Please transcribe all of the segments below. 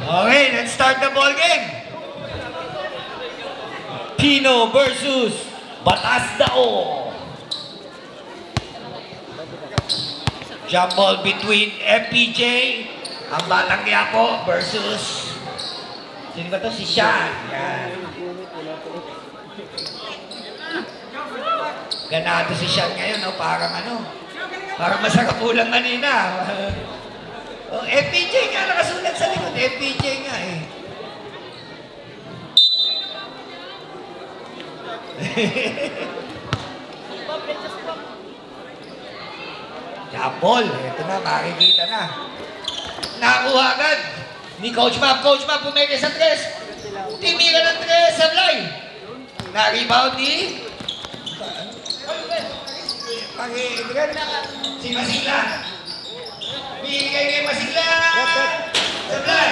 Okay, let's start the ball game. Pino versus Batasdao. Jump ball between FPJ, ang Batang Quiapo versus sino ba to? Si Sean. Yan. Ganado si Sean ngayon, no? Parang masarap ulang kanina. Oh, FPJ nga nakasulat sa likod. FPJ nga eh. Jump ball. Ito na, makikita na. Nakakuha agad ni Coach Map. Coach Map pumeke sa tres. Timigan ng tres sa fly. Na-rebound ni si Masigla. Binigay kay Masigla. Sa fly.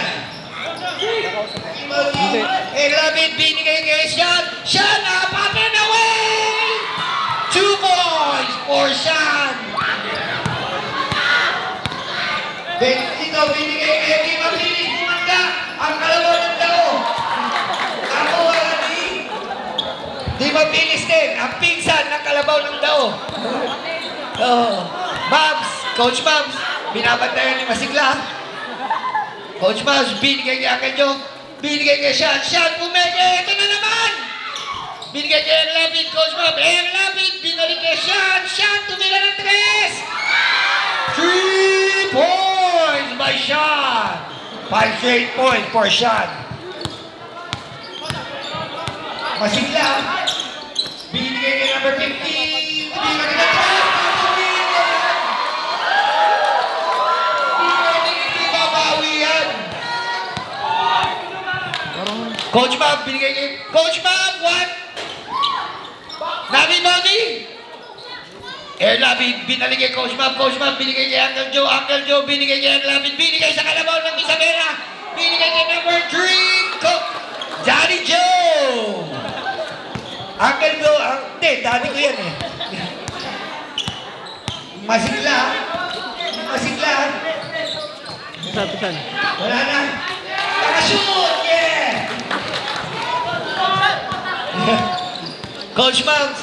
Elabit binigay kay Sean. Sean, up and away! 2 points for Sean. Ito binigay kay Eddie Mabilis. Bumanda ang kalabaw ng tao. Ako wala di Mabilis din. Ang pinsan ng kalabaw ng tao. Mabs, Coach Mabs, binabantayan ni Masigla. Coach Mabs, binigay kay Uncle Joe. Binigay kay Sean. Sean, pumeke. Ito na naman. Binigay kay Erlabit. Coach Mabs, Erlabit. Binalik kay Sean. Sean, tumila ng tres. 3 points by Sean. 5 straight points for Sean. Masigla. Binigay kay number 15. Tumila kay ng tres. Coach Bob, binigay kay Coach Bob, what? Nabi Bobby! Erlabit, binalik kay Coach Bob. Coach Bob, binigay kay Uncle Joe. Uncle Joe, binigay kay Erlabit. Binigay sa kalabaw ng Isabela. Binigay kay number 3, Daddy Joe! Uncle Joe, hindi, daddy ko yan eh. Masigla. Masigla. Wala na. Nakashoot! Yeah! Coach Mams.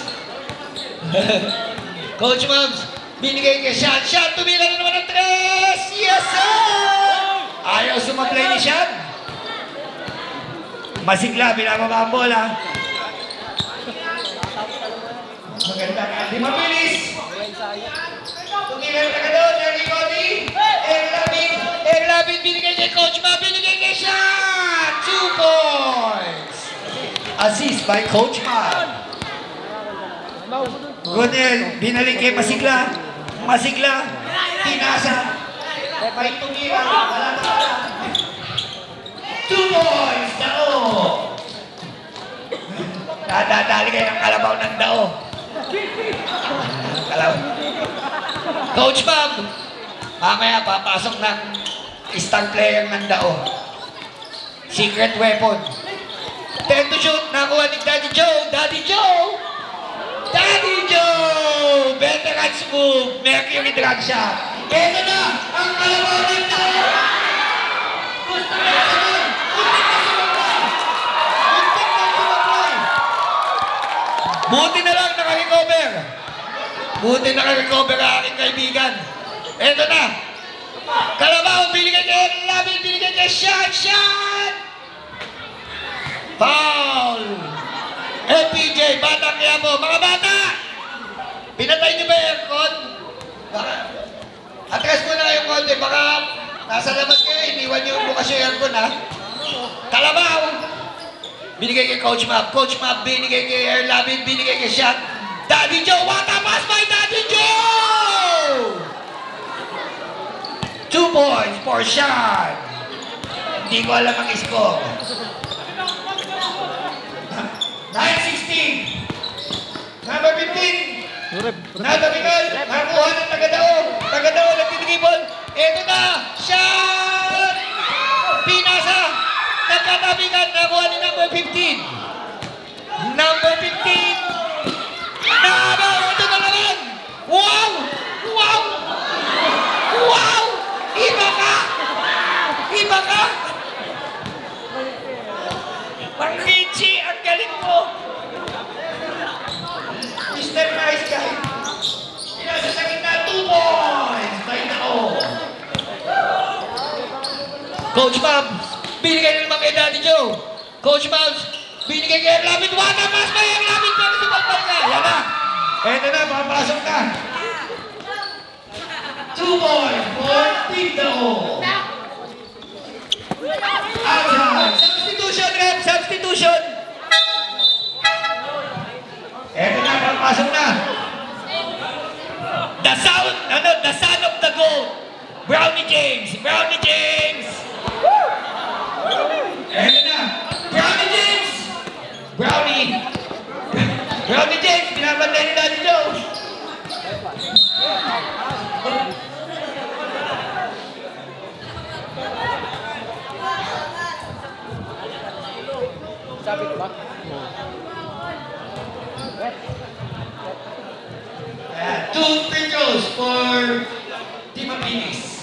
Coach Mams. Binigay kay Sean. Sean, tumila na naman ng tres! Yes, sir! Ayaw sumablay ni Sean. Masigla, binababa ang bola. Maganda ka. Di mabilis. Tumila na ka doon. Everybody. Erlabit binigay kay Coach Ma, binigay kay Sean! 2 points! Assist by Coach Ma. Gonel, binalik kay Masigla. Masigla, tinasa. May tumira. 2 points! Dao! Nadadali kayo ng kalabaw ng Dao. Kalabaw. Coach Bob, mamaya papasok ng star player ng Dao. Secret weapon. 10 to shoot. Nakuha ni Daddy Joe. Daddy Joe! Daddy Joe! Veteran's move. Mercury drag shot. Ito na ang kalabaw ng Dao. Gusto na naman. Muntik na sumablay. Buti na lang nakarecover. Buti nakarecover ang aking kaibigan. Ito na. Kalabaw, binigay kay Erlabit, binigay kay Sean. Sean! Foul! FPJ, Batang Quiapo. Mga bata! Pinatay niyo ba yung aircon? Atras mo na kayong konti. Baka nasa labas kayo, iniwan niyo bukas yung aircon, ha? Kalabaw! Binigay kay Coach Map. Coach Map, binigay kay Erlabit, binigay kay Sean. Daddy Joe, what a pass by Daddy Joe! 2 points for Sean. Hindi ko alam ang score. 9-16. Number 15. Natabigal. Nakuha ng Tagadao. Tagadao, nagtitigibol. Ito na. Sean! Pinasa. Nagkatabigan. Nakuha ni number 15. Number 15. Nabaw. Ito na naman. Wow! Wow! Wow! Iba ka! Iba ka! Coach Mabs, binigay na naman kay Daddy Joe. Coach Mabs, binigay kay Erlabit. Wala mas may Erlabit pero sumabay na. Yan na. Eto na, papasok na. 2 point for Tigdao. Outside. Substitution, rep. Substitution. Eto na, papasok na. The son of the goat. Brownie James. Brownie James. Eto na. Brownie James. Brownie James. Pinapantay ni Daddy Joe. Sabi ko ba? 2 free throws for Team Apinis.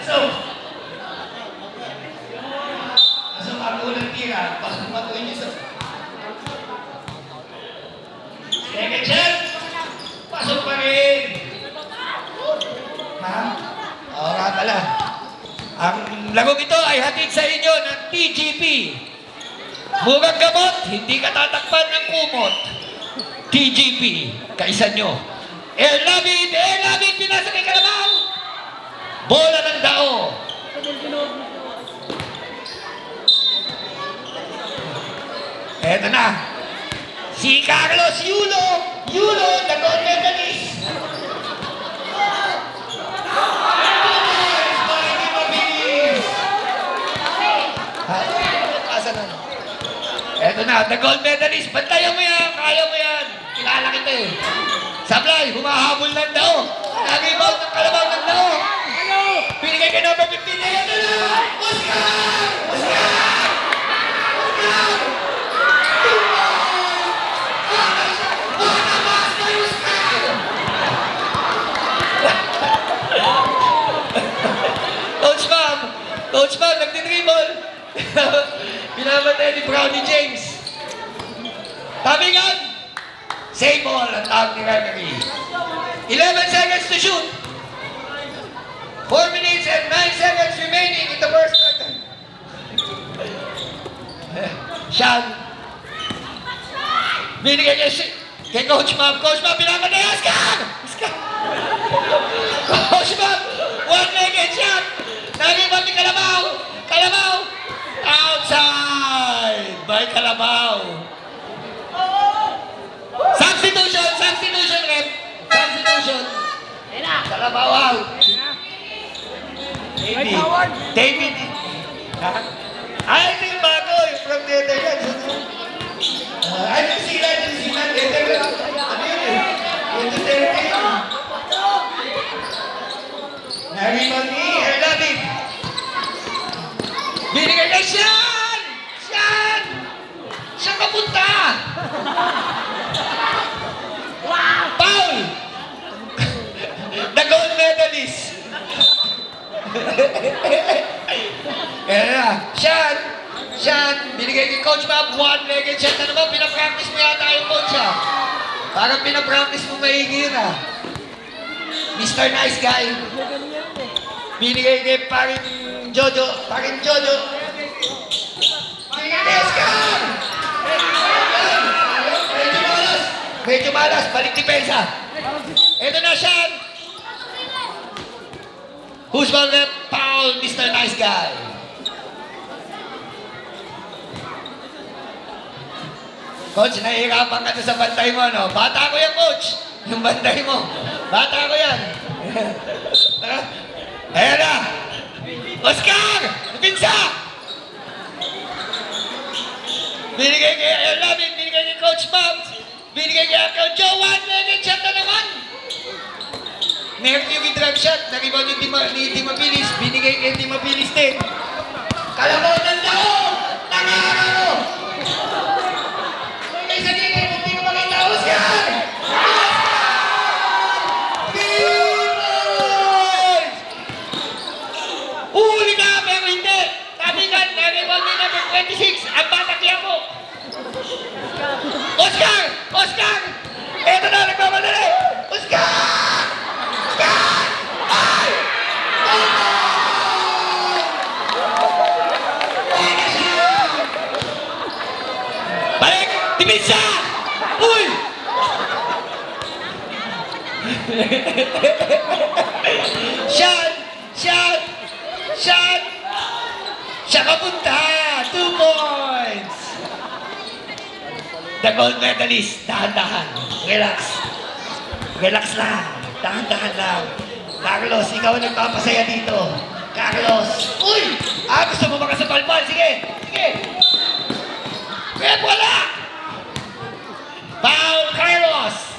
So ako ng tira, pasok matuin niyo sa... Second shot! Pasok pa rin! Ha? Oo nga pala. Ang lagong ito ay hatid sa inyo ng TGP. Murang gamot, hindi ka tatakpan ng kumot. TGP, kaisa nyo. Erlabit, pinasa kay Kalabaw. Bola ng dao. Eto na. Si Carlos Yulo, the gold medalist. Eto na, the gold medalist. Bantayan mo yan, kaya mo yan. Kilala kita eh. Sablay, humahabol ng dao. Nag-rebound ng Kalabaw ng dao. Pinigay ka number 15 na yan. Oscar! Coach Mab, nagdidribble. Pinamatay ni Brownie James. Tabingan. Save ball ang tawag ni referee. 11 seconds to shoot. 4 minutes and 9 seconds remaining in the first quarter. Sean. Binigay kay Coach Mab. Coach Mab, pinamatay. Oscar! Coach Mab, one-legged shot. Nagibang ni Kalabaw! Outside! By Kalabaw! Substitution, rep! Substitution! Kalabaw out! David! Ay, ito yung bago! Yung from Netherlands! Ay, yung sila! Netherlands! Ano yun eh? Yung Duterte yun! Nariman ni Erlabit! Binigay kay Sean! Saan ka punta? Foul! The gold medalist! Kaya na, Sean! Binigay kay Coach Mab, one-legged shot na naman. Pinapractice mo yata yung coach ha. Parang pinapractice mo maigi yun ha. Mr. Nice Guy. Binigay kay paring Jojo. Binigay kay Oscar! Medyo malas. Balik depensa. Ito na, Sean. Who's ball rep? Foul, Mr. Nice Guy. Coach, nahihirapan ka na sa bantay mo, no? Bata ko yan, Coach. Yung bantay mo. Bata ko yan. Ayan na! Oscar! Pinsa! Binigay kay Erlabit, binigay kay Coach Mabs, binigay kay Uncle Joe, one-legged shot na naman! Mercury drop shot, nag-rebound ni Timabilis, binigay kay Timabilis din. Kalabaw ng dao! Nangaro! May isa din, hindi ko makita, Oscar! Huli ka, pero hindi. Tabingan, nag-rebound ni number 26, ang batakya mo. Oscar! Eto na, nagmamadali! Oscar! Shot! Shot! Shot! Siya kapunta! 2 points! The gold medalist, dahan-dahan. Relax. Relax lang. Dahan-dahan lang. Carlos, ikaw ang nagpapasaya dito. Carlos! Uy! Gusto mo baka sa palpal? Sige! Sige! Kaya wala! Foul, Carlos!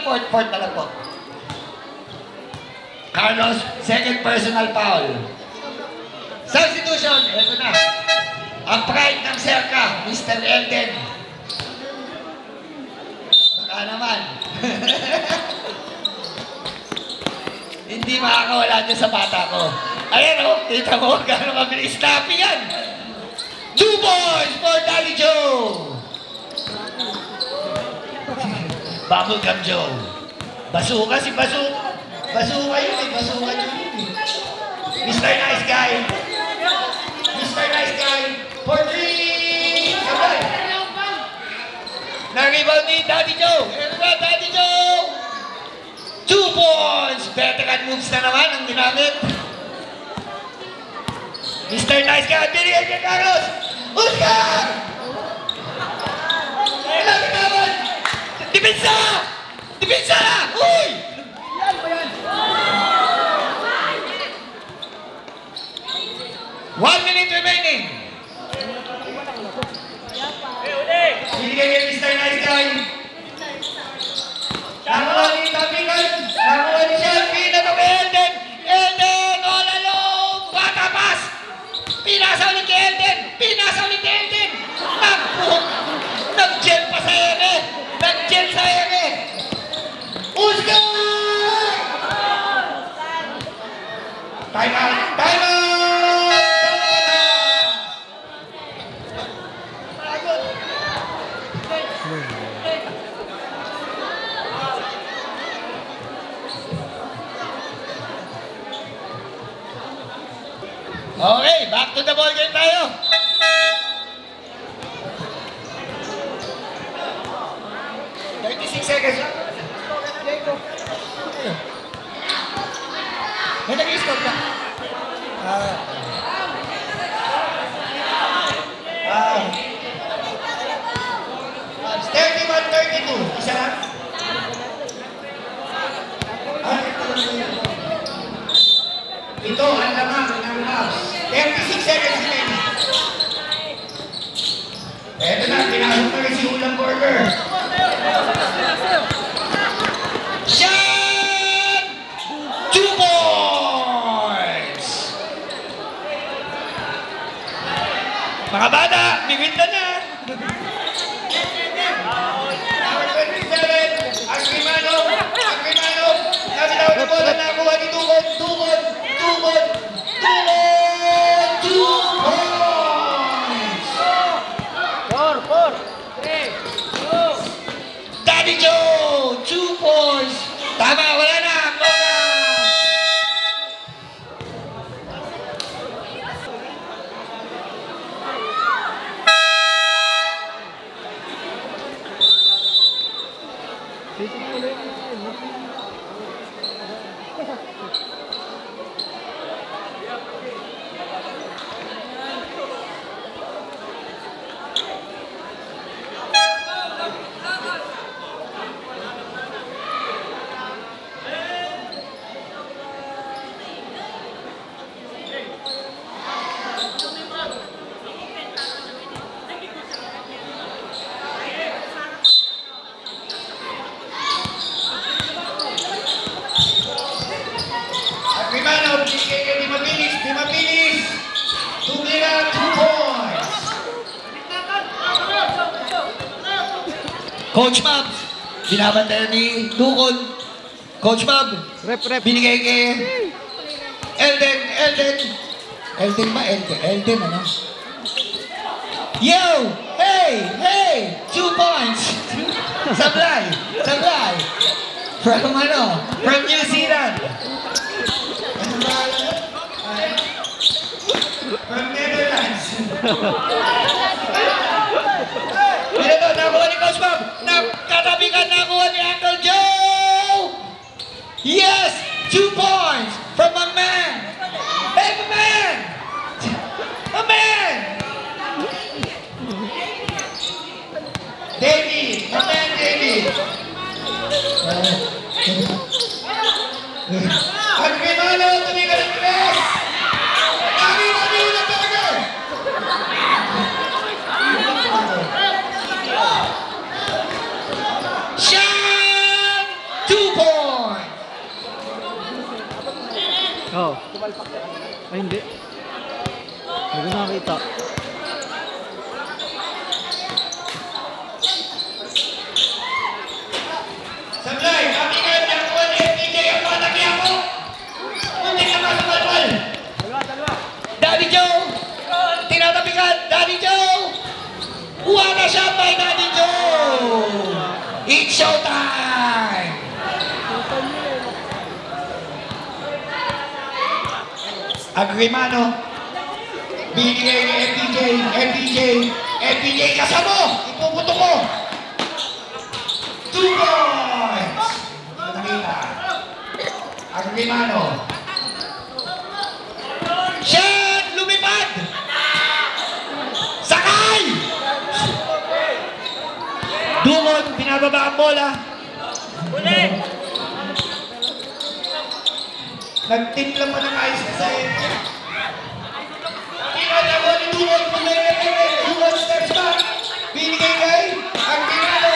Fourth pa lang po. Carlos, second personal foul. Substitution, ito na. Ang pride ng Serca, Mr. Elden. Baka naman. Hindi makakawala dyan sa bata ko. Ayan o, kita mo, gano'ng kabilis. Snappy yan. 2 points for Daddy Joe. Bubblegum Joe. Basuka si Basuka. Basuka yun eh. Basuka yun eh. Mr. Nice Guy. Mr. Nice Guy. For 3. Sabay. Na-rebound ni Daddy Joe. Ano ba, Daddy Joe? 2 points. Veteran moves na naman ang ginamit. Mr. Nice Guy. Binigay kay Carlos. Oscar! Kailangan naman. Dipinsa! Dipinsa! Uy! Yan ba yan? 1 minute remaining. Binigay kay Mr. Nice Guy. Nakuha ni Tapikan. Nakuha ni Shelby. Nakuha ni Elden. Elden! All alone! Bata pass! Pinasa ulit kay Elden. Pinasa ulit kay Elden. Nag-gel pa sa ere. Nag-gel sa ere. Oscar! Time out! Time out! Okay, back to the ball game tayo. Seconds. May nag-i-stop na. 31-32. Isa lang. Ito, ang lamang ng house. 36 seconds remaining. Eto na, pinasok na rin si Ulam Burger. Shot! 2 points! Mga bata, bibinta na! Number 27, Agrimano, nabitaw na bola na nakuha ni Tukod, 2 points! 4, 3, 2, Daddy Joe, 2 points! Tama, wala na! Di mabilis. Tumira, 2 points. Coach Mabs, binabantayan ni Tukod. Coach Mab, binigay kay Elden. Elden ba? Elden ano? Yo! Hey! 2 points. Sablay. From New Zealand. From Netherlands. Agrimano, tumigil ang press! Kami ulit talaga! Sean! 2 points! Oh. Ay, hindi. Hindi ko nakita. Sablay, kami nga nakuha ni FPJ ang mga nagya mo. Muntik na sa balbal. Daddy Joe, tinatabigan, Daddy Joe. Wala siya by Daddy Joe. It's showtime. Agrimano, binigay ni FPJ kasama, ipuputo ko. 2 points! Nakita. Agrimano. Shot! Lumipad! Sakay! Dumon, pinababa ang bola. Nagtimpla pa ng ice sa inyo. Pinagawa ni Dumon, Dumon steps back. Binigay kay Agrimano.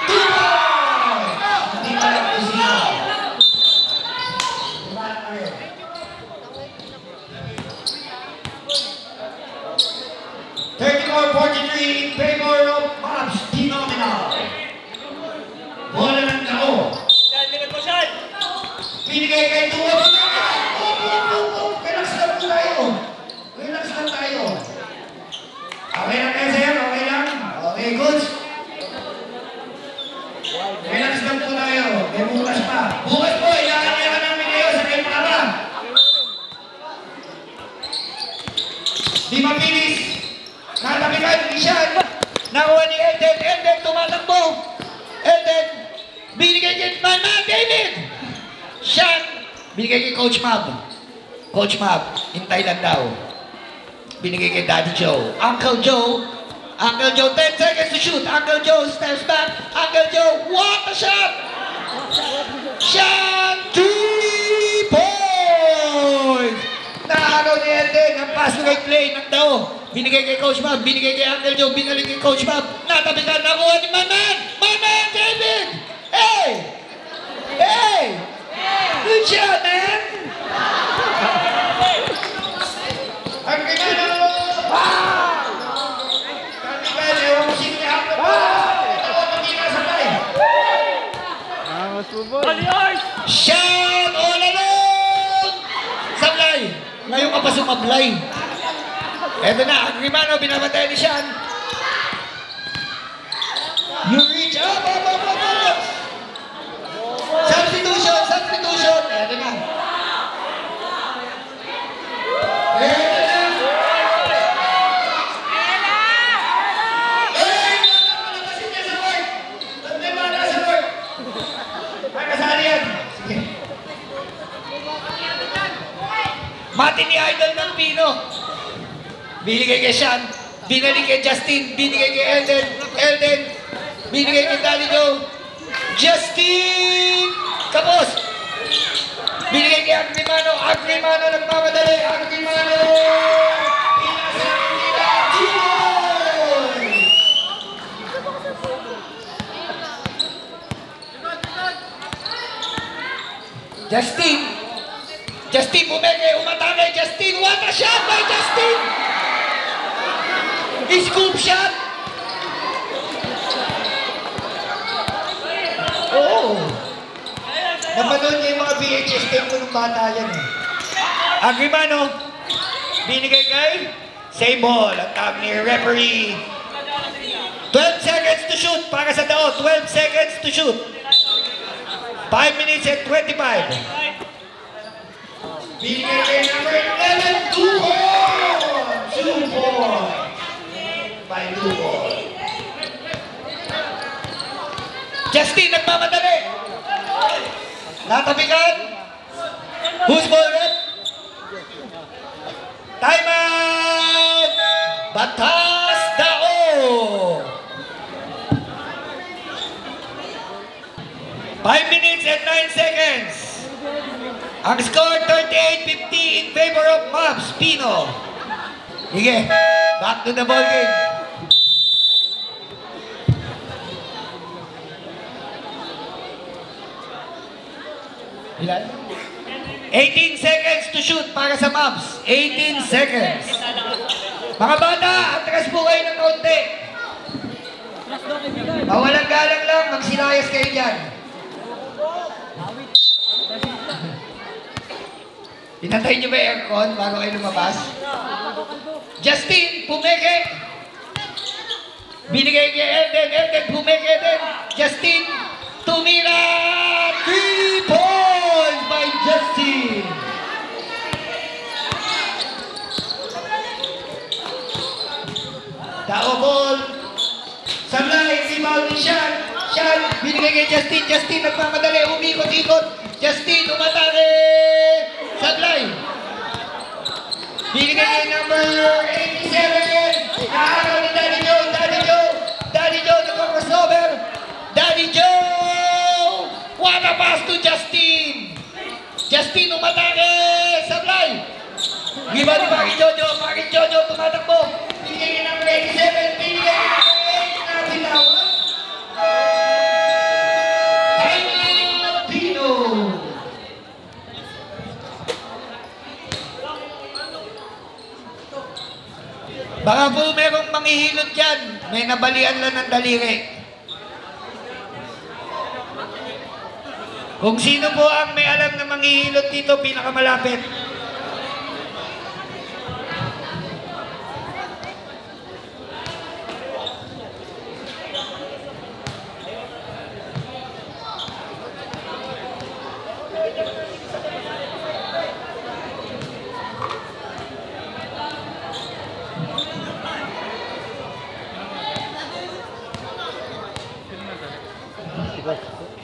2 points! Hindi pa lang po siya. 34-43 in favor of Mavs Phenomenal. Bola ng tao. Binigay kay Duwag. Relax lang po tayo. Relax lang tayo. Okay lang kayo sa'yo? Okay lang? Okay, good. Relax lang po tayo. May bukas pa. Bukas po, ilahan namin kayo sa kayo para. Di mapilis. Natabigan, Ishan. Nakuha ni Elden. Elden, tumatakbo. Elden, binigay kay my man, David. Shan, binigay kay Coach Mab. Coach Mab, hintay lang daw. Binigay kay Daddy Joe. Uncle Joe, 10 seconds to shoot. Uncle Joe steps back. Uncle Joe, what a shot! Shan, 3 points! Nakakaw ni Elden, ang pass to kay Clay ng daw. Binigay kay Coach Mab, binigay kay Uncle Joe, binalik kay Coach Mab. Natabigan, nakuha ni my man, David! Hey! Hey! Good shot, man! Ang ginano! Wow! Kami ewan mo sinihap na pa! Ito ko pag inasabay! Shot! All alone! Sablay! Ngayon ka pa sumablay. Eto na, Agrimano, binabatay ni Sean. You reach up! Substitution! Eto na. Nalabasin niya sa board! Nalabasin sa board! Ay, kasali yan! Sige. Mati ni Idol ng Pino. Binigay kay Sean, binalik kay Justin, binigay kay Elden, binigay kay Daddy Joe, Justin! Kapos! Binigay kay Agrimano nagmamadali, Agrimano! Pinasang nila, Justin bumeke, umatake, Justin! What a shot by Justin! Scoop shot! Oo! Napanood niya yung mga VHS tape ko nung bata yan eh. Agrimano, binigay kay same ball. Ang tawag ni referee. 12 seconds to shoot para sa Dao. 12 seconds to shoot. 5 minutes and 25. Binigay kay number 11, 2 points! 2 points! By 2 points. Justin, nagmamadali! Natabigan! Who's ball rep? Time out! Batas Dao! 5 minutes and 9 seconds. Ang score 38-50 in favor of Mavs Pino. Sige, back to the ball game. Ilan? 18 seconds to shoot para sa Mavs. 18 seconds. Mga bata, atras po kayo ng kaunti. Mawalang galang lang, magsilayas kayo dyan. Pinatay niyo ba yung aircon bago kayo lumabas? Justin, pumeke. Binigay kay Elden. Elden, pumeke din. Justin, tumira. 3 points by Justin. Tao ball. Sablay, rebound ni Sean. Sean, binigay kay Justin. Justin, nagmamadali, umikot-ikot. Justin, umatake. Sablay. Binigay kay number 87. Nakakaw ni Daddy Joe. Daddy Joe. Daddy Joe, nagpa-crossover. Daddy Joe. What a pass to Justin. Justin, umatake. Sablay. Giba ni Parin Jojo. Parin Jojo, tumatakbo. Binigay kay number 87. Binigay kay number 8. Nabitawan. Pino. Baka po merong manghihilot dyan. May nabalian lang ng daliri. Kung sino po ang may alam na manghihilot dito, pinakamalapit.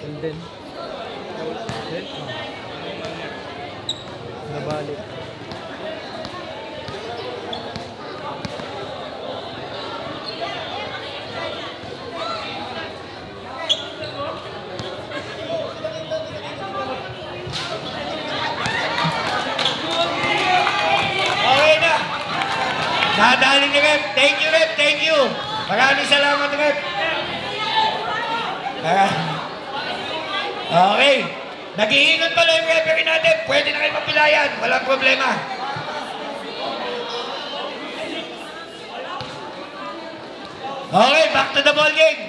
And then nabalik. Okay na. Nadali ni Rep. Thank you, Rep. Thank you. Maraming salamat, Rep. Okay. Nag-iingat pala yung referee natin. Pwede na kayo mapilayan. Walang problema. Okay, back to the ball game.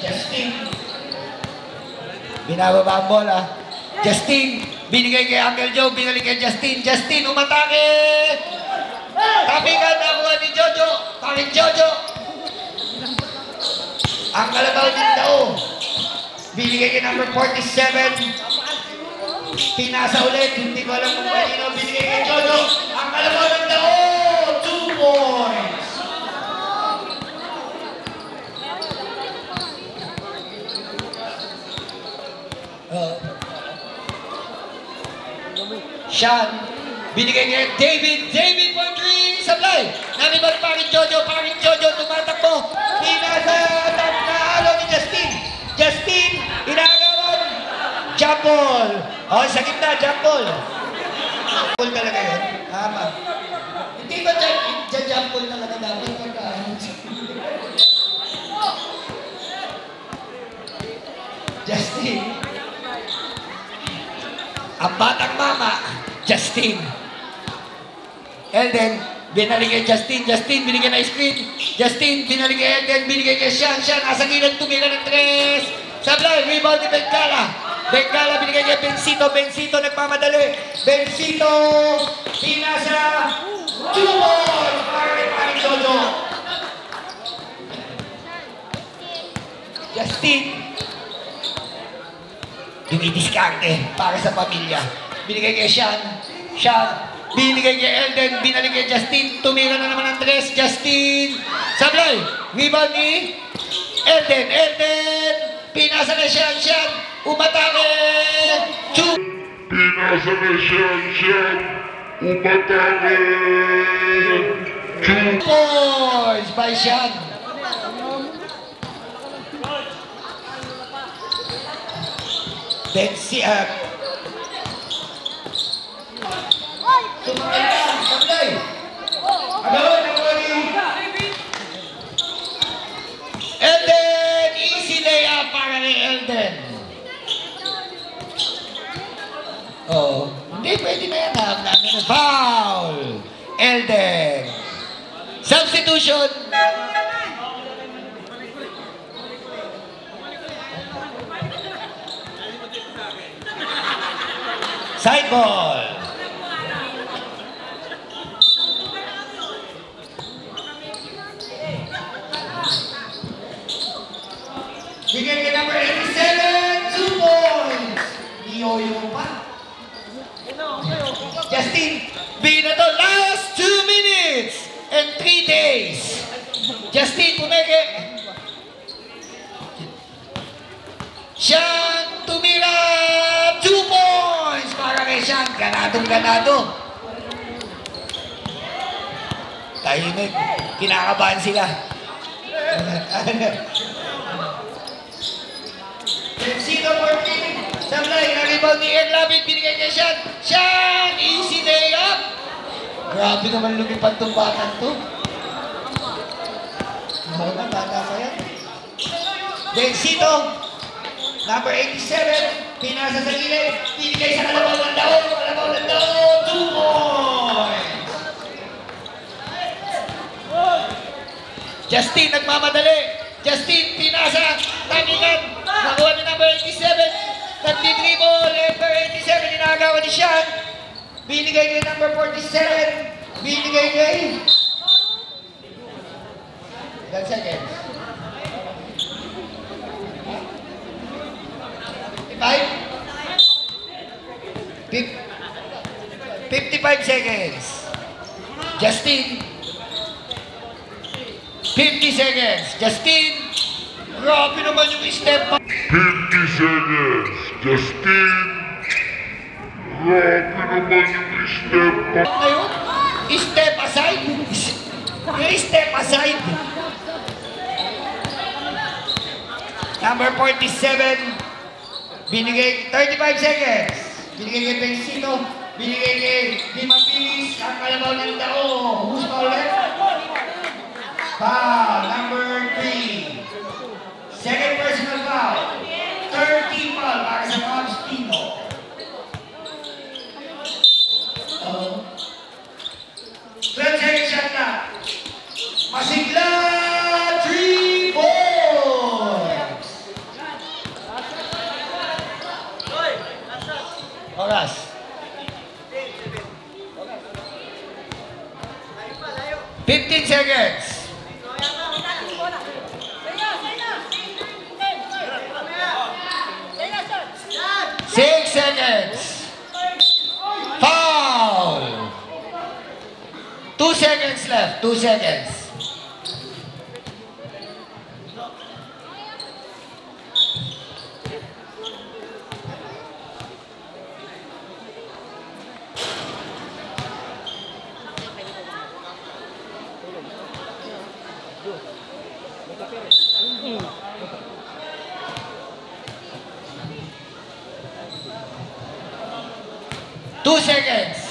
Justin. Binababa ang bola. Justin. Binigay kay Uncle Joe. Binalik kay Justin. Justin, umatake. Tapingan nakuha ni Jojo. Parin Jojo. Ang kalabaw din daw. Binigay kay number 47. Pinasa ulit. Hindi ko alam kung kanino. Binigay kay Jojo. Ang kalabaw din daw. 2 points. Sean, binigay kay David. David for 3. Sablay. Nanibag Parin Jojo. Parin Jojo tumatakbo. Pinasa halo ni Justin. Justin, inagawan. Jump ball. O, sa gitna, jump ball. Jump ball talaga yun. Tama. Hindi ba jump ball talaga dapat? Justin. Ang batang mama, Justin. Elden, binalik kay Justin. Justin, binigyan na screen. Justin, binalik kay Elden. Binigay kay Sean. Sean, nasa gilid, tumira ng 3. Sablay, rebound ni Bengala. Bengala, binigay kay Bensito. Bensito, nagmamadali. Bensito, pinasa. 2 balls para kay Parin Jojo. Justin. Dumidiskarte para sa pamilya. Binigay kay Sean. Sean. Binigay kay Elden. Binalik kay Justin. Tumira na naman ang 3. Justin. Sablay. Rebound ni Elden. Elden. Pinasa na siya. Umatake. 2. Pinasa na siya. Umatake. 2 points by Sean. Then si Sablay. Elden, easy layup para ni Elden. Oh, hindi pwede na yan. Namin foul. Elden. Substitution. Side ball. Bigay ka number 87, 2 points. Iyoyo pa. Justin, binato last 2 minutes and 3 days. Justin, pumeke. Sean, tumira 2 points para kay Sean. Ganadong-ganado. Tahimik. Kinakabahan sila. Sino 14? Sablay, na-rebound ni Erlabin. Binigay kay Sean. Sean, easy day up. Grabe naman lumipad tong batang to. Ako na, bata pa yan. Densito, number 87, pinasa sa gilid, binigay sa kalabaw ng daon, 2 points! Justin, nagmamadali. Justin, pinasa, tamingan, nakuha ni number 87, nagdidribble, number 87, inagawa ni Sean, binigay kay number 47, binigay kay... Ilan seconds? 55 seconds. Justin. 50 seconds. Justin. Grabe naman yung step back. 50 seconds. Justin. Grabe naman yung step back. Ngayon, step aside. Yung step aside. Number 47. Binigay 35 seconds. Binigay kay Bensito. Binigay kay Dimabilis. Ang kalabaw ng dao. Who's foul left? Foul. Number 3. Second personal foul. 13 foul para sa Cubs Pino. 12 seconds shot na. Masigla 3 points. Oras. 15 seconds. 6 seconds. Foul. 2 seconds left. 2 seconds. Two seconds.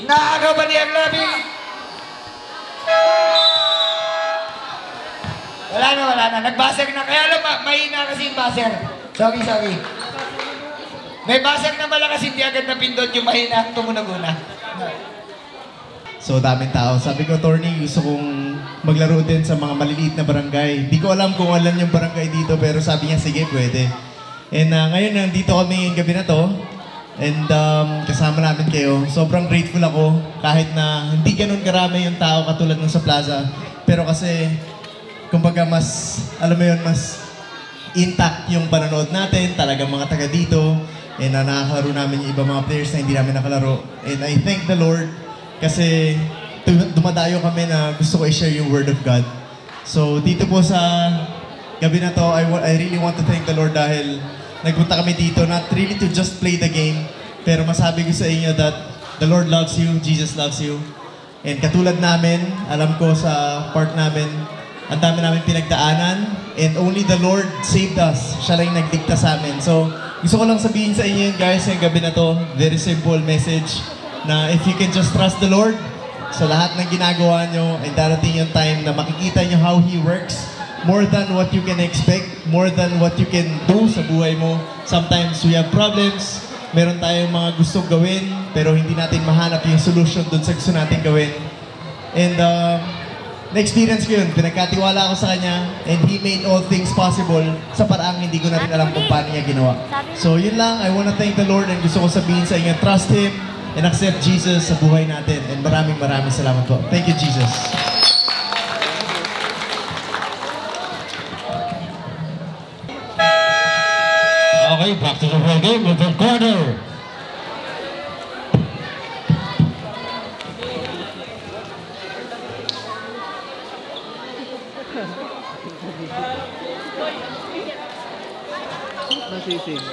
Naagaw ba ni Erlabi? Wala na. Nagbasag na. Kaya alam, mahina kasi yung baser. Sorry. May basag na malakas, hindi agad napindot yung mahina. Tumunog una. So, daming tao. Sabi ko, Torny, gusto kong maglaro din sa mga maliliit na barangay. Di ko alam kung alam yung barangay dito, pero sabi niya, sige, pwede. And ngayon, nandito kami gabi na to. And kasama namin kayo. Sobrang grateful ako kahit na hindi ganun karami yung tao katulad ng sa plaza. Pero kasi, kumbaga mas, alam mo yun, mas intact yung panonood natin. Talagang mga taga dito. And nakakalaro namin yung iba mga players na hindi namin nakalaro. And I thank the Lord kasi dumadayo kami na gusto ko i-share yung Word of God. So dito po sa gabi na to, I really want to thank the Lord dahil nagpunta kami dito, not really to just play the game, pero masabi ko sa inyo that the Lord loves you, Jesus loves you. And katulad namin, alam ko sa part namin, ang dami namin pinagdaanan, and only the Lord saved us. Siya lang yung nagdikta sa amin. So, gusto ko lang sabihin sa inyo yun, guys, yung gabi na to, very simple message, na if you can just trust the Lord, sa lahat ng ginagawa nyo, ay darating yung time na makikita nyo how He works, more than what you can expect, more than what you can do sa buhay mo. Sometimes we have problems, meron tayong mga gustong gawin, pero hindi natin mahanap yung solution dun sa gusto natin gawin. And na-experience ko yun, pinagkatiwala ako sa Kanya, and He made all things possible sa paraang hindi ko na rin alam kung paano niya ginawa. So yun lang, I wanna thank the Lord, and gusto ko sabihin sa inyo, trust Him, and accept Jesus sa buhay natin. And maraming salamat po. Thank you, Jesus. Okay, back to the ball game with the corner. Nasisig.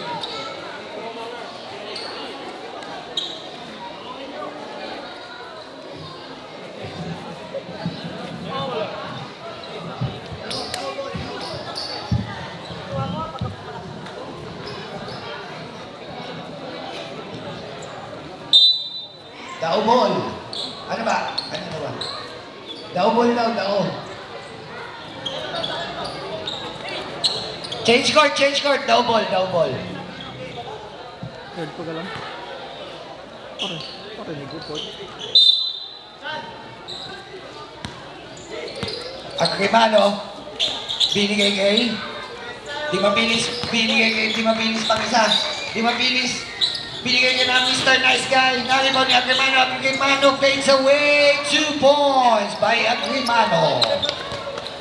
Dao ball. Ano ba? Ano ba? Dao ball daw, dao. Change court, dao ball, dao ball. Third pa ka lang. Pare, nag-report. Agrimano, binigay kay, di mabilis pang isa, di mabilis, binigay niya na Mr. Nice Guy, nalibaw ni Agrimano fades away, 2 points by Agrimano.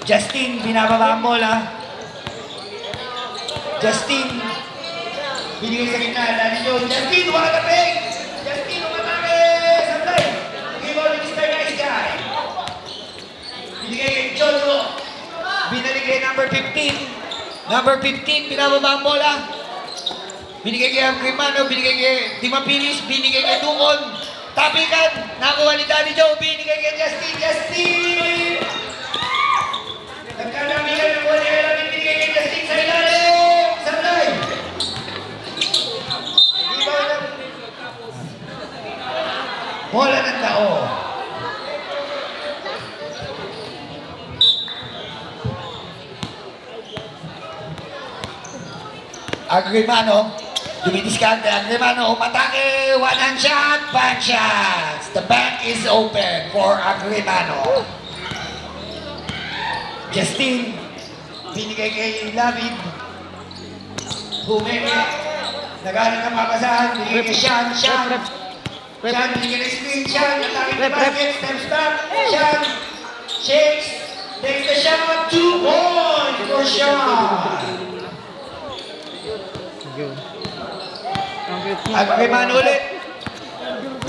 Justin, binababa ang bola. Justin, binigay sa gitna, dali nyo, Justin, wala na peg! Justin, umatake! Sablay! Nalibaw ni Mr. Nice Guy. Binigay kay Jojo. Binalik kay number 15. Number 15, pinababa ang bola. Binigay kay Agrimano, binigay kay Dimapilis, binigay kay Dukon. Tapikan, nakuha ni Daddy Joe, binigay kay Justin. Justin! Nagkanabigan ng bola, binigay kay Justin sa ilalim. Sablay! Ibaw na. Bola ng tao. Agrimano, dumidiskante, Agrimano, umatake, one hand shot, back shots. The back is open for Agrimano. Justin, binigay kay Lavid. Humeke, nagalit ng mapasahan, binigay kay Sean, binigay kay screen, Sean, atake the basket, steps back, Sean, shakes, takes the shot, 2 points for Sean. Agrimano ulit.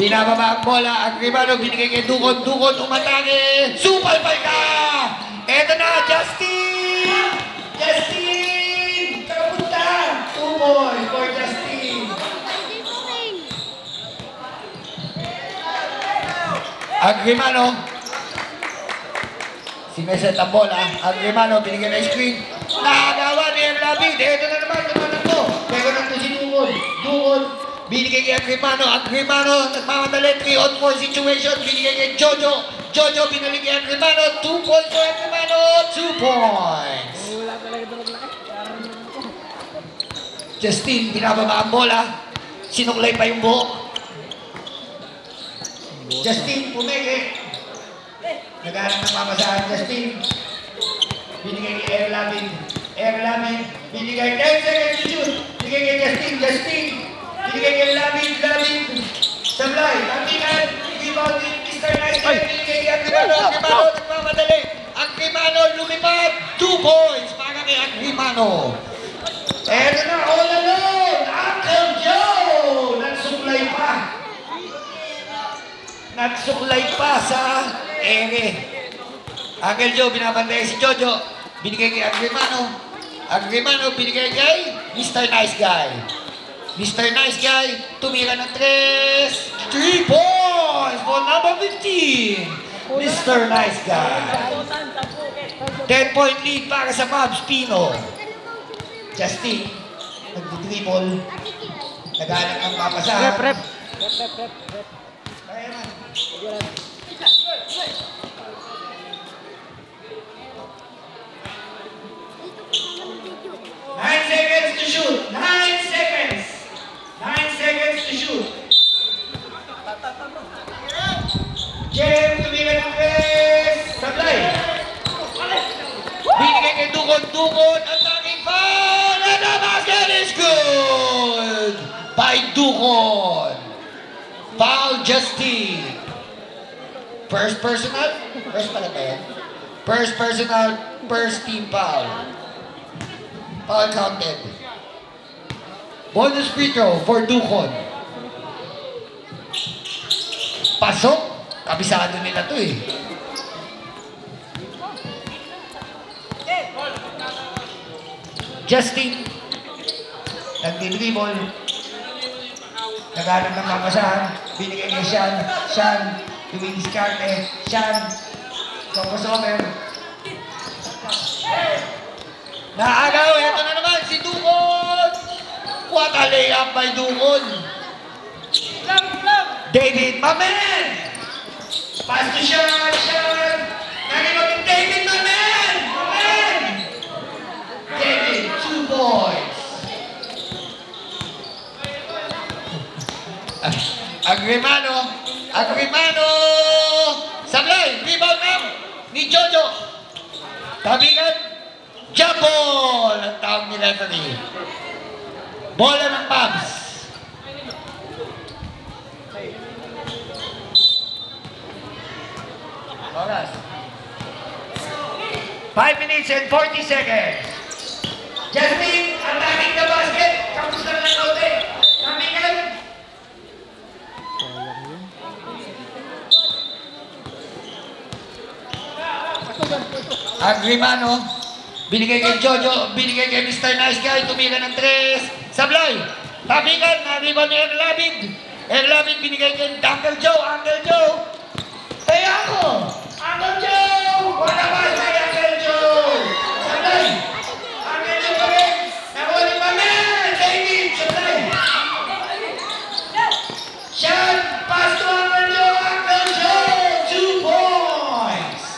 Binababa ang bola. Agrimano binigay kay Dukon. Dukon umatake. Supalpal ka! Eto na, Justin! Justin! Kapunta! 2 points for Justin. Agrimano. Sineset ang bola. Agrimano binigay na screen. Nakagawa ni Erlabid. Eto na naman. Tumatakbo. Pero nandun si Dukon. Dukon. Binigay kay Agrimano. Agrimano. Nagmamadali. 3-on-4 situation. Binigay kay Jojo. Jojo binalik kay Agrimano. 2 points for Agrimano. 2 points. Justin. Binababa ang bola. Sinuklay pa yung buhok. Justin. Pumeke. Naghanap ng mamasahan. Justin. Binigay kay Erlamin. Erlamin. Binigay 10 seconds to shoot. Binigay kay Justin. Justin. Binigay kay Erlamin. Erlamin. Sablay. Tapikan. Rebound ni Mr. Nice. Binigay kay Agrimano. Agrimano. Nagmamadali. Agrimano lumipad. 2 points para kay Agrimano. Eto na. All alone. Uncle Joe. Nagsuklay pa. Nagsuklay pa sa ere. Uncle Joe, binabantayan si Jojo. Binigay kay Agrimano. Agrimano, binigay kay Mr. Nice Guy. Mr. Nice Guy, tumira ng 3. 3 points for number 15. Mr. Nice Guy. 10-point lead para sa Mavs Pino. Justin, nagdi-dribble. Naghanap ng papasahan. Rep. Kaya man. 9 seconds to shoot. 9 seconds. 9 seconds to shoot. Jem, tumira ng 3. Sablay. Binigay kay Dukon. Ang tanging foul. And the basket is good. By Dukon. Foul Justin. First personal. First pala ba yan? First personal. First team foul. Foul counted. Bonus free throw for Dukon. Pasok. Kabisado nila to eh. Justin. Nagdi-dribble. Naghanap ng mapasahan. Binigay kay Sean. Sean. Dumidiskarte. Sean. Crossover. Naagaw. Ito na naman si Dukon. What a layup by Dukon. David Mamen. Pass to Sean. Sean. Naging David Mamen. Mamen. David, 2 points. Agrimano. Sablay. Rebound na ni Jojo. Tabigan. Jump ball. Ang tawag ni referee. Bola ng Mavs. Oras. 5 minutes and 40 seconds. Justin, ang daming na basket. Kamusta na ng lote? Tabigan. Agrimano, binigay kay Jojo, binigay kay Mr. Nice Guy, tumira ng 3. Sablay, tabigan, nariban ni Erlabid. Erlabid binigay kay Uncle Joe. Kaya ako, Uncle Joe! Wala ba sa Uncle Joe? Sablay, Uncle Joe pa rin. Nakuha ni Mamen, David, sablay. Sean, pass to Uncle Joe, 2 points.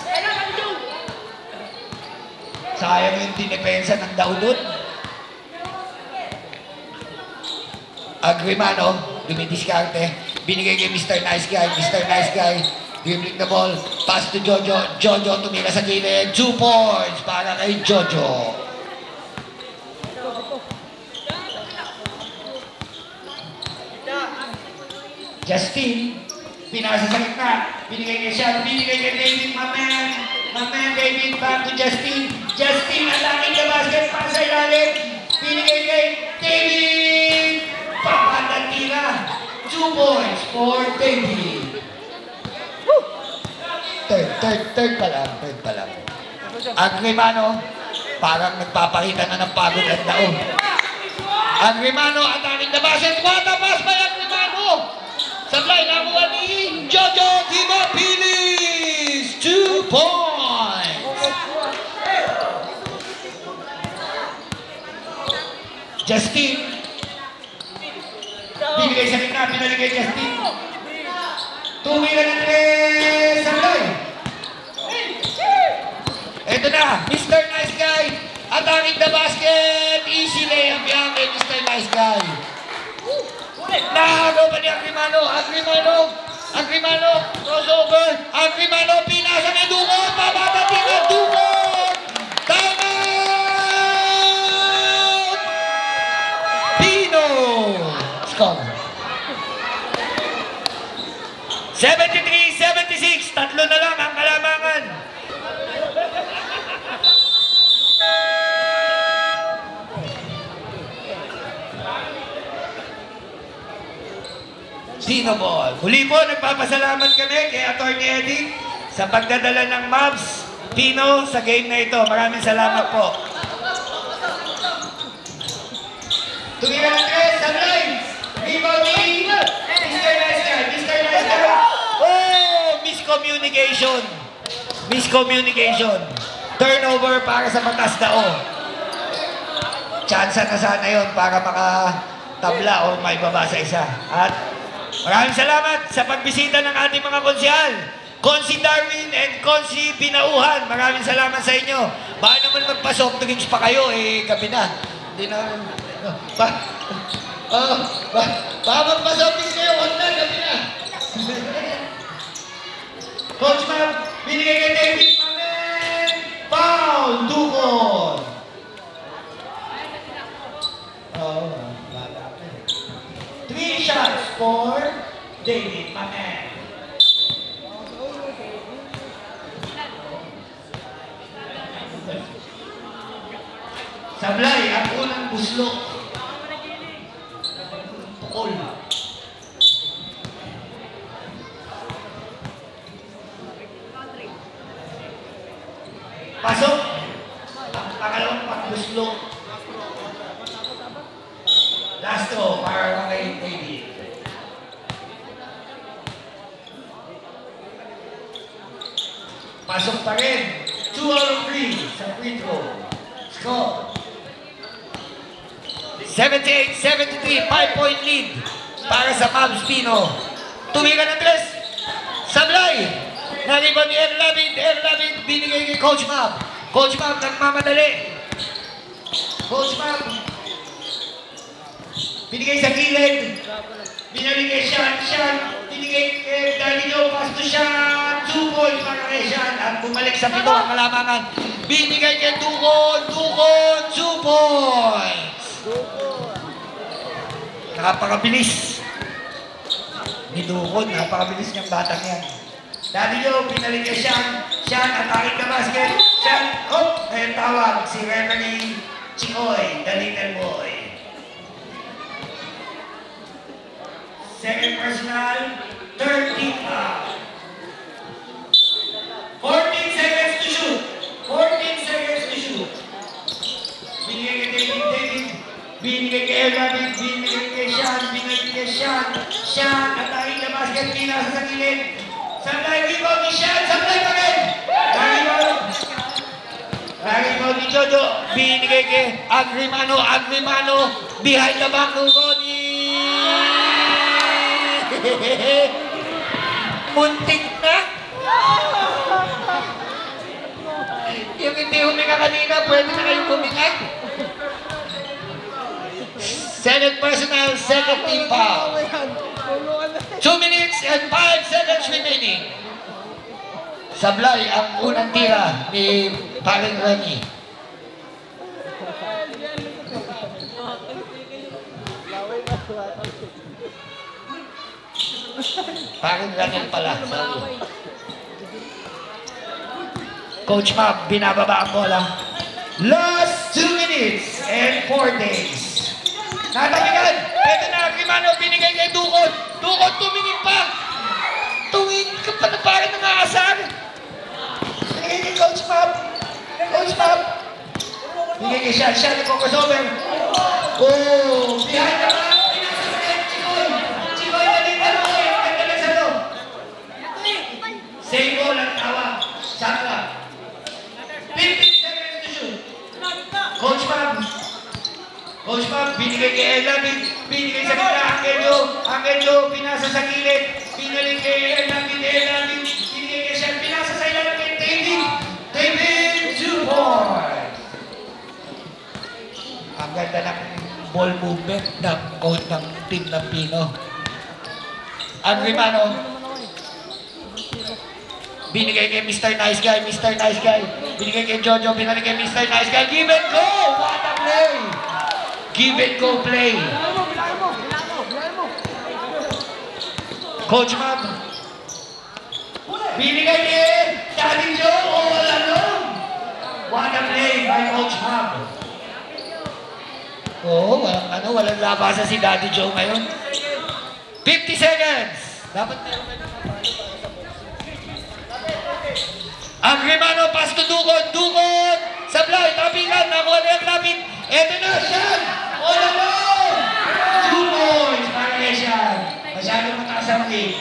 Sayang yung dinepensa ng Daudut. Agrimano, dumidiskarte. Binigay kay Mr. Nice Guy. Dribbling the ball. Pass to Jojo. Jojo tumira sa gilid. 2 points para kay Jojo. Justin, pinasa sa gitna. Binigay kay Sean. Binigay kay David Mamen. David, back to Justin. Ang langit na basket para sa ilalim. Binigay kay David. Papatang tira. 2 points for David. Third pa lang. Agrimano, parang nagpapakita na ng pagod at daon. Agrimano, ang langit na basket. What a pass by Agrimano. Sablay, nakuha ni Jojo Dimapilis. 2 points. Justin. Binigay sa gitna, pinaligay Justin. Tumira ng 3. Sablay. Ito na, Mr. Nice Guy. Attacking the basket. Easy layup yan kay Mr. Nice Guy. Nahagaw pa ni Agrimano, crossover. Agrimano, pinasa ni Dukon. Pabatating ang Dukon. Time out! Pino. Score. 73-76. Tatlo na lang ang kalamangan. Pino ball. Muli po, nagpapasalamat kami kay Atty. Eddie sa pagdadala ng Mavs Pino sa game na ito. Maraming salamat po. Tumira ng 3, sablay! Rebounding! Mr. Nice Guy! Mr. Nice Guy! Oh! Miscommunication! Miscommunication! Turnover para sa Batas Dao. Chance na sana yun para makatabla o may baba sa isa. At maraming salamat sa pagbisita ng ating mga konsihal. Konsi Darwin and Konsi Pinauhan. Maraming salamat sa inyo. Baka naman magpa-soft drinks pa kayo, gabi na. Hindi na... Baka magpa-soft drinks kayo, huwag na, gabi na. Coach Ma'am, binigay kay David Mamen. Foul, Dukon. Oh, bata pa. 3 shots for David Mamen. Sablay, ang unang buslo. Tukol. Pasok. Ang pangalawang pagbuslo. Last throw para kay David. Pasok pa rin. 2 out of 3 sa free throw. Score. 78-73, 5-point lead para sa Mavs Pino. Tumira ng 3. Sablay. Nariban ni Erlabid, binigay kay Coach Mav. Coach Mav nagmamadali. Coach Mav. Binigay sa gilid. Binigay kay Sean. Binigay kay Danilo. Pass to Sean. 2 points para kay Sean. At bumalik sa pito ang kalamangan. Binigay kay Dukon. 2 points. Napakabilis ni Dukon. Napakabilis niyang batang yan. Danilo. Binalik kay Sean. Sean, atakin ka basket. Sean. Oh! Ngayon tawag si Reverend Chikoy, the little boy. Second personal, 13 foul. 14 seconds to shoot. 14 seconds to shoot. Binigay kay David. Binigay kay Erlabid. Binigay kay Sean. Binigay kay Sean. Sean, atakin na basket. Pinasa sa gilid. Sablay, rebound ni Sean. Sablay pa rin. Rebound ni Jojo. Binigay kay Agrimano. Behind the back ng Ronnie. Muntik na. Yung hindi huminga kanina, pwede na kayong huminga. Second personal, second team foul. 2 minutes and 5 seconds remaining. Sablay ang unang tira ni Paring Remy. Paring Remy pala. Sorry. Coach Mab, binababa ang bola. Last 2 minutes and 4 days. Natabigan! Ito na, Agrimano, binigay kay Dukon. Dukon, tumingin pa! Tumingin ka pa na parang nangaasar. Binigay kay Coach Mab. Binigay kay Sean. Sean, nagkakasover. Oh! Behind the back. Pinasasakit. Chikoy, nalita mo. Ganda lang sa loob. Same goal ang tawag. Sakla. 15 seconds to shoot. Coach Mab, binigay kay Erlabid, binigay sa gitna, Angel Joe, pinasa sa gilid, binigay kay Erlabid, binigay kay Sean, pinasa sa ilalim kay David, 2 points. Ang ganda ng ball movement ng coach ng team ng Pino. Agrimano, binigay kay Mr. Nice Guy, binigay kay Jojo, binigay kay Mr. Nice Guy, give and go! What a play! Give and go play. Coach Mab. Binigay ni Daddy Joe all alone. What a play by Coach Mab. Oo, walang labasa si Daddy Joe ngayon. 50 seconds. Dapat meron. Agrimano, pass to Dukon. Dukon! Sablay, tapikan, nakuha na yung lapit. Eto na, Sean! All alone! 2 points para kay Sean. Masyadong mataas ang lead.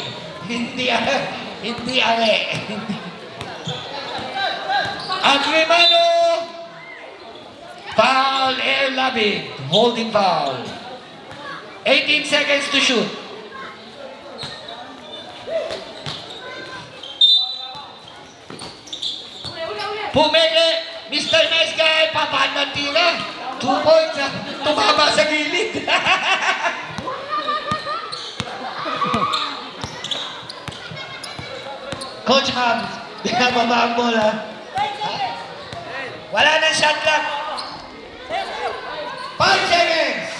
Hindi ale. Agrimano! Foul, Air Labid. Holding foul. 18 seconds to shoot. Pumeke, Mr. Nice Guy, papaan ng tira. 2 points, tumama sa gilid. Coach Ma'am, binababa ang bola. Wala nang shot clock. 5 seconds.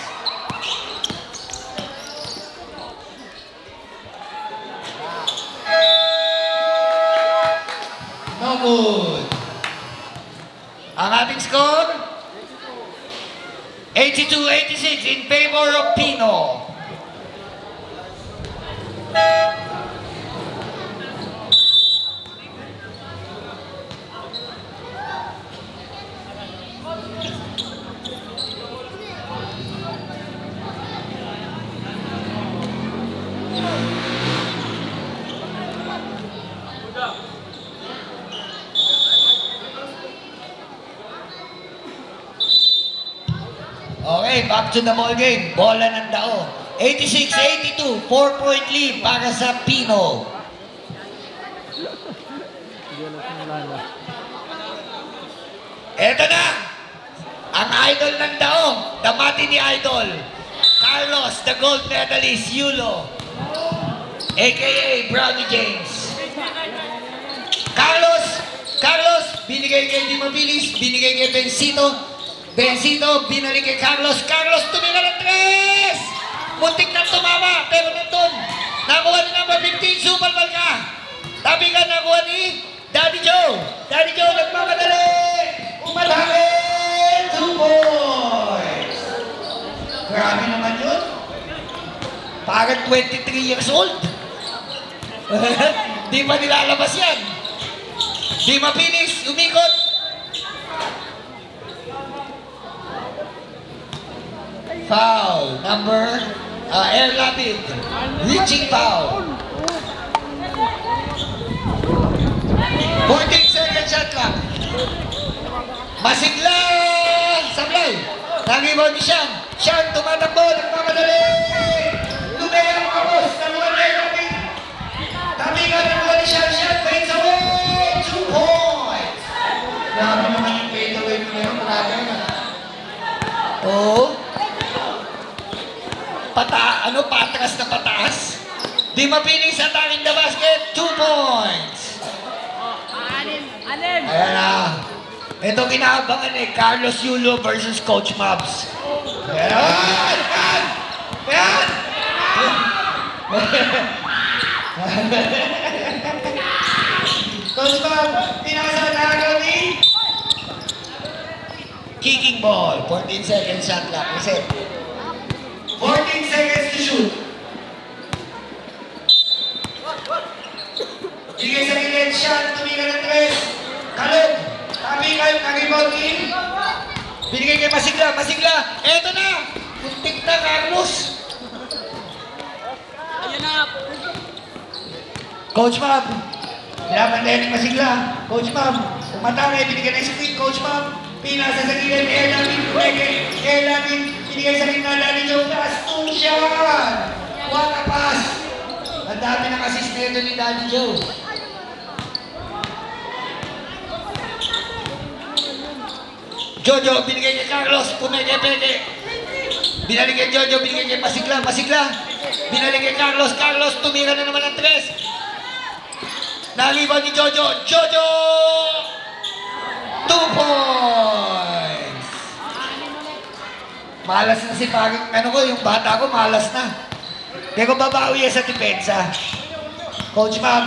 No good. Ang ating score, 82-86 in favor of Pino. Okay, back to the ball game. Bola ng Dao. 86-82, 4-point lead para sa Pino. Eto na, ang idol ng Dao, damati ni Idol. Carlos, the gold medalist, Yulo, aka Brownie James. Carlos, binigay kay Di Mabilis, binigay kay Bencito, binalik kay Carlos. Carlos, tumira ng 3! Muntik na tumama, pero nandun. Nakuha ni number 15, Supalbal ka. Tabi ka, nakuha ni Daddy Joe. Daddy Joe, nagmamadali. Umatake, 2 points. Grabe naman yun. Parang 23 years old. Di pa nilalabas yan. Di mapinis, umikot. Foul, number, Air Lapid, reaching foul. 14 second shot clock. Masigla, sablay. Nag-ibon ni Sean. Sean, tumatakbo, nagmamadali. Lumaya ang kapos, nakuha ni Air Lapid. Tabigan, nakuha ni Sean. Sean, fades away, 2 points. Grabe naman yung fade away mo ngayon, grabe na. Oh. Patras na pataas. Di mapiling sa tanging the basket, 2 points. Ayan na. Ito kinaabangan eh, Carlos Yulo versus Coach Mabs. Ayan! Ayan! Coach Mabs, pinasa na gawin. Kicking ball, 14 seconds shot clock. Reset. 14 seconds to shoot. Bigay sa gilid, shot, tumingin ng 3. Kalog, tabigan, nag-rebound in. Binigay kay Masigla, eto na! Puntik na, Carlos. Ayun na. Coach Mab, pinapandayan ng Masigla. Coach Mab, umatangay, binigay na yung screen, Coach Mab. Pinasa sa gilid, Air Lapid, binigay sa gilid na Daddy Joe, pass, 2 shot! What a pass! Ang dami ng assist nito ni Daddy Joe. Jojo, binigay kay Carlos, pumeke-peke. Binalik kay Jojo, binigay kay Masigla. Binalik kay Carlos, tumira na naman ng 3. Naliban ni Jojo, 2 points! Malas na si paring, yung bata ko, malas na. Hindi ko babawi sa depensa. Coach Ma'am.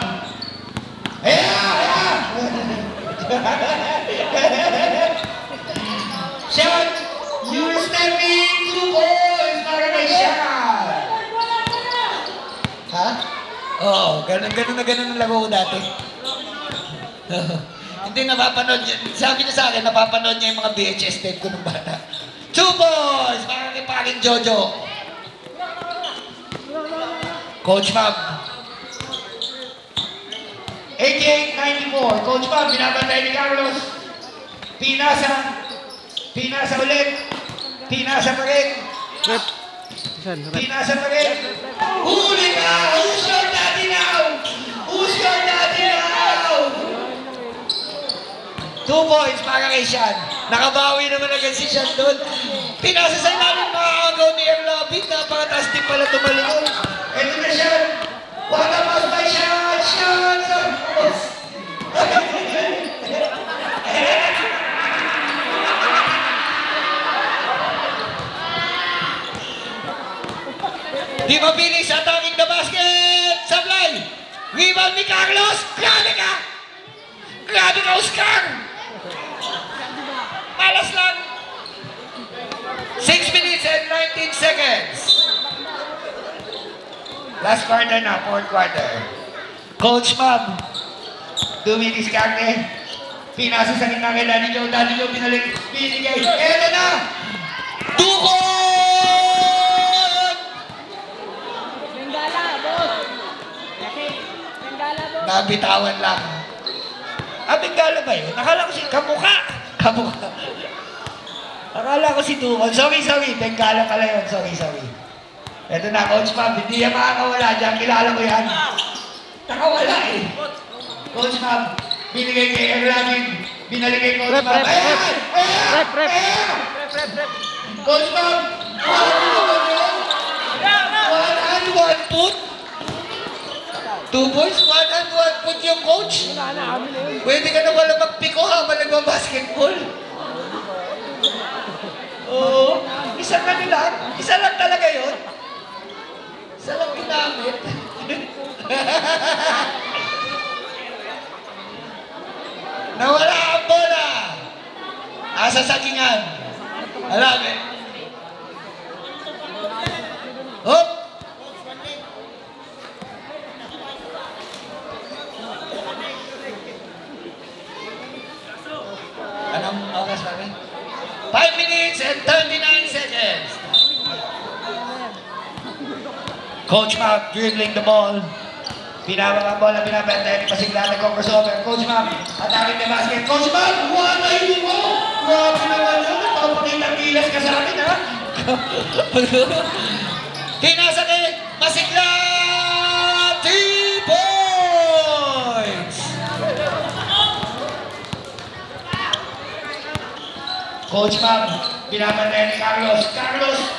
Ayan! Sean, you're stepping 2 points para kay Sean. Ha? Oo, ganun ang lago ko dati. Hindi napapanood niya. Sabi niya sa akin, napapanood niya yung mga VHS tape ko nung bata. 2 points! Para kay Paring Jojo. Coach Mab. 88-94. Coach Mab, binabantay ni Carlos. Pinasa. Pinasa ulit. Pinasa pa rin. Rep. Saan? Rep. Pinasa pa rin. Huli ka! Who's your daddy now? Who's your daddy now? 2 points para kay Sean. Nakabawi naman agad si Sean doon. Pinasa sa ilalim makakagaw ni Erlabit. Napakataas din pala tumalunod. Ito na Sean. What a pass by Sean! Sean! Di mabilis attacking the basket! Sablay! Rebound ni Carlos! Grabe ka! Grabe ka, Oscar! Malas lang! 6 minutes and 19 seconds. Last quarter na, 4th quarter. Coach Mab. Duminis Karte. Pinasa sa gitna kay Danny Joe. Danny Joe binalik. Binigay. Eto na! Dukot! Bengala, boss! Bengala, boss! Nabitawan lang. Bengala ba yun? Nakala ko si Kamukha. Kamukha. Akala ko si Dukot. Sorry. Bengala pala yun. Sorry. Ito na, Coach Mab. Hindi yan makakawala dyan. Kilala ko yan. Nakawala eh. Coach Mab. Binigay kay Erlamin. Binalik kay Coach Mab. Rep. Coach Mab. 1 and 1 put. 2 points, 1 and 1 put yung coach. Pwede ka na wala magpiko habang nagbabasketball. Oo. Isa lang talaga yun. Isa lang ginamit. Nawala ang bola. Asa sa kingan. Alam eh. Hop! Anong oras pa rin? 5 minutes and 39 seconds. Coach Mab dribbling the ball. Pinawag ang bola, pinabenta ni Pasigla, nagko-crossover. Coach Mab, attacking the basket. Coach Mab, one ay mo! Grabe naman yun. Nagpapakitang gilas ka sa akin, ha? Pinasa kay Pasigla! 3 points! Coach Mab, pinabenta ni Carlos. Carlos!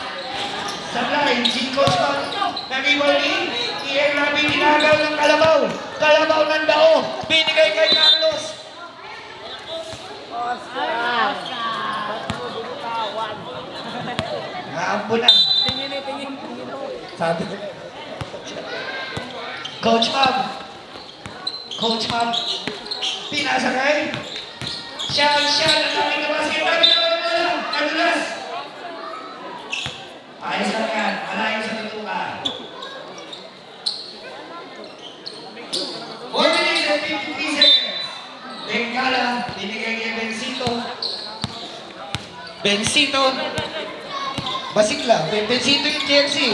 Sablay, si Coach Mab, nag-iwali. Iyan namin inagaw ng Kalabaw. Kalabaw ng Dao. Binigay kay Carlos. Naampo na. Tingin. Sabi ko. Coach Mab. Pinasa kay. Siya. Ang aming kabasket. Nagulas. Ayos lang yan. Malayo sa tutukan. 4 minutes and 53 seconds. Bengala, binigay kay Bensito. Basigla. Bensito yung jersey.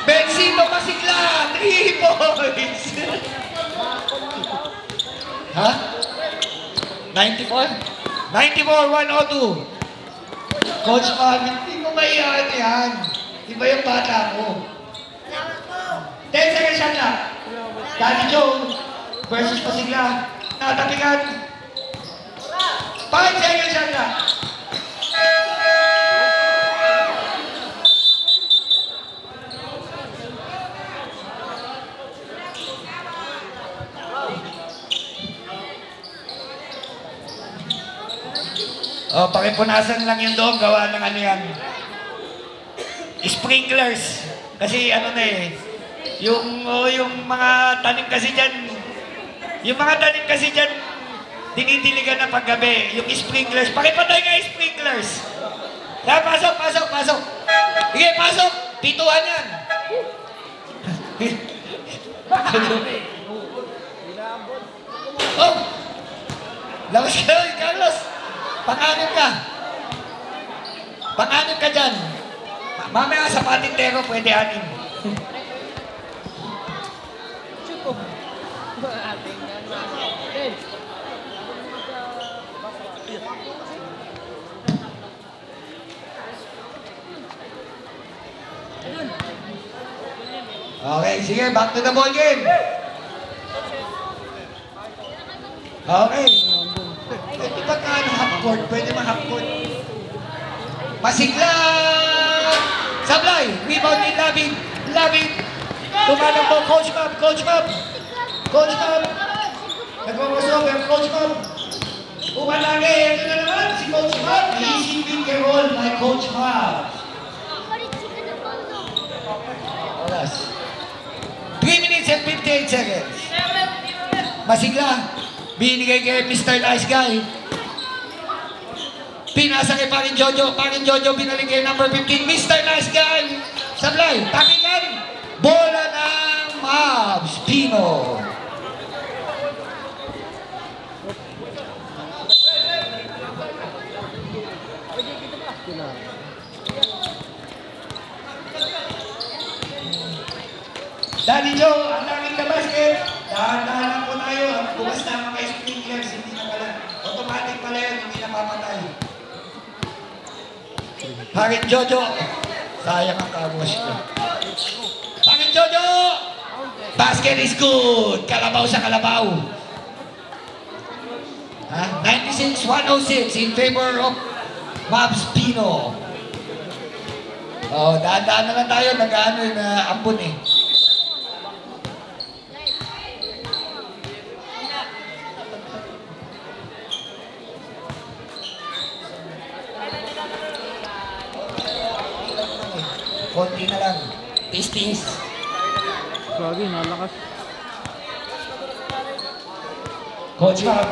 Bensito, Basigla. 3 points. Ha? 94? 94-102. Coach Mab, hindi mo maiyan yan. Iba yung bata ko. 10 seconds siya na. Danny Joe versus Pasigla. Natapikan. 5 seconds siya na. Pakipunasan lang yung doon. Gawa ng ano yan. Sprinklers. Kasi ano na eh. Yung mga tanim kasi dyan, dinidiligan na paggabi. Yung sprinklers. Pakipatay nga yung sprinklers. Kaya pasok. Sige, pasok. Pituan yan. Oh! Lawas ka, Carlos. Pang-anim ka. Pang-anim ka dyan. Mamaya sa patintero, pwede anim. Shoot po. Ating yan. Ben. Okay, sige, back to the ball game. Okay. Pwede ba ka half court? Pwede ba half court? Masigla! Sablay! Rebound ni Lavin! Lavin! Tumanang po, Coach Bob! Coach Bob! Coach Bob! Nagpapasok ang Coach Bob! Umalagi! Ito na naman si Coach Bob! Easy finger roll by Coach Bob! Oras. 3 minutes and 58 seconds. Masigla! Binigay kay Mr. Nice Guy. Pinasa kay Parin Jojo. Parin Jojo binalik kay number 15. Mr. Nice Guy. Sablay. Takikan. Bola ng Mavs. Pino. Danny Joe, ang langit na basket. Dahan-dahan lang po tayo. Bukas na mga sprinklers, hindi na pala. Automatic pala yun, hindi na papatay. Parin Jojo. Sayang ang kabuas ko. Parin Jojo! Basket is good. Kalabaw sa kalabaw. 96-106 in favor of Mavs Pino. Oh, dahan-dahan na lang tayo. Nag-ano yung ambon eh. Konti na lang. Tis-tis. Gagi, nalakas. Coach Bob,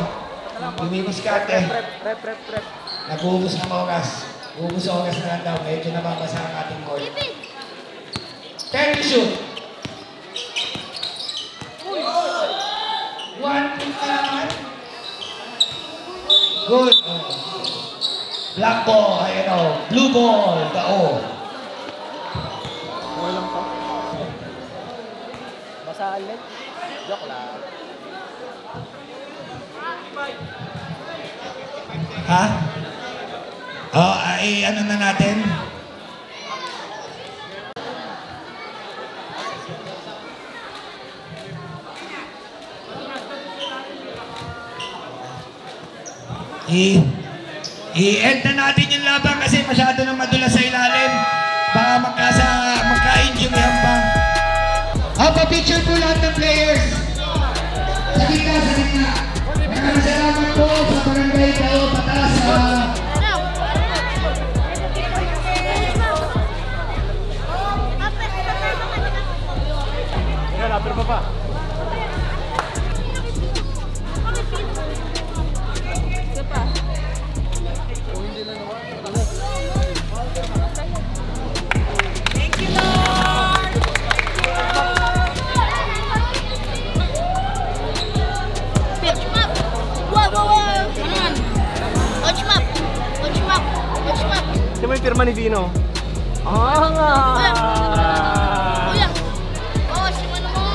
lumibiskarte. Prep. Nag-uubos ng oras. Uubos oras na lang daw. Medyo nababasa ang ating court. 10 to shoot. 1 point na naman. Good. Black ball. Ayan o. Blue ball. Dao. Okay lang pa. Basa ulit. Joke lang. Ha? Oh, ay ano na natin? I-end na natin yung laban kasi masyado nang madulas sa ilalim. Baka magka-injury yan pa. Pa-picture po lahat ng players. Sa gitna, sa gitna. Maraming salamat po sa barangay kayo pataas. Rapper pa pa. Ito mo yung pirma ni Vino. Ah nga! Kuya! Oh, si Mano mo!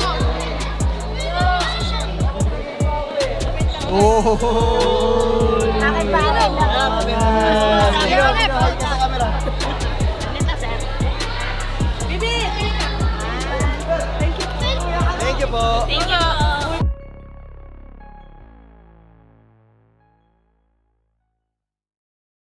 Oh! Akin ba? Camera! Bibi! Thank you po! Thank you!